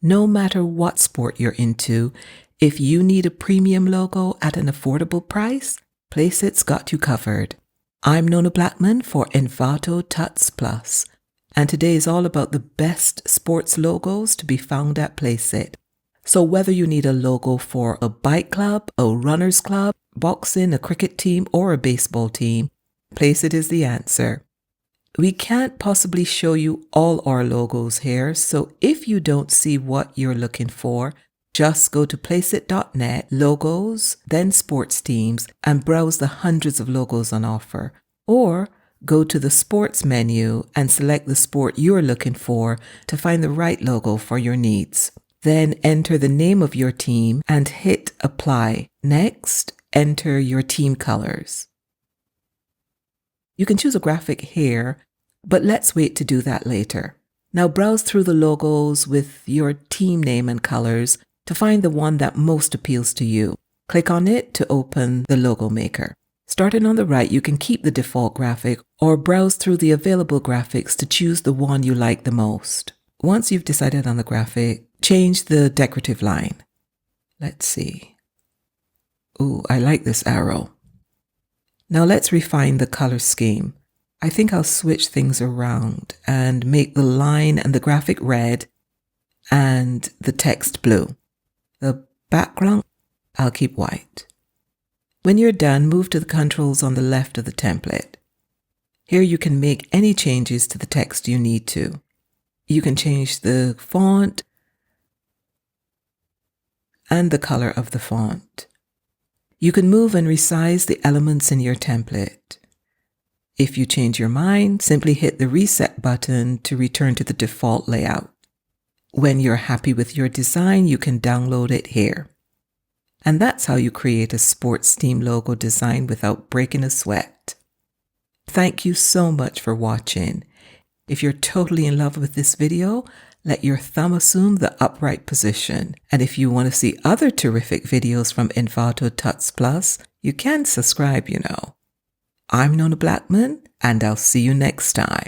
No matter what sport you're into, if you need a premium logo at an affordable price, Placeit's got you covered. I'm Nona Blackman for Envato Tuts Plus, and today is all about the best sports logos to be found at Placeit. So whether you need a logo for a bike club, a runner's club, boxing, a cricket team, or a baseball team, Placeit is the answer. We can't possibly show you all our logos here, so if you don't see what you're looking for, just go to placeit.net, logos, then sports teams, and browse the hundreds of logos on offer. Or go to the sports menu and select the sport you're looking for to find the right logo for your needs. Then enter the name of your team and hit apply. Next, enter your team colors. You can choose a graphic here, but let's wait to do that later. Now browse through the logos with your team name and colors to find the one that most appeals to you. Click on it to open the logo maker. Starting on the right, you can keep the default graphic or browse through the available graphics to choose the one you like the most. Once you've decided on the graphic, change the decorative line. Let's see. Ooh, I like this arrow. Now let's refine the color scheme. I think I'll switch things around and make the line and the graphic red and the text blue. The background, I'll keep white. When you're done, move to the controls on the left of the template. Here you can make any changes to the text you need to. You can change the font and the color of the font. You can move and resize the elements in your template. If you change your mind, simply hit the reset button to return to the default layout. When you're happy with your design, you can download it here. And that's how you create a sports team logo design without breaking a sweat. Thank you so much for watching. If you're totally in love with this video, let your thumb assume the upright position. And if you want to see other terrific videos from Envato Tuts Plus, you can subscribe, you know. I'm Nona Blackman, and I'll see you next time.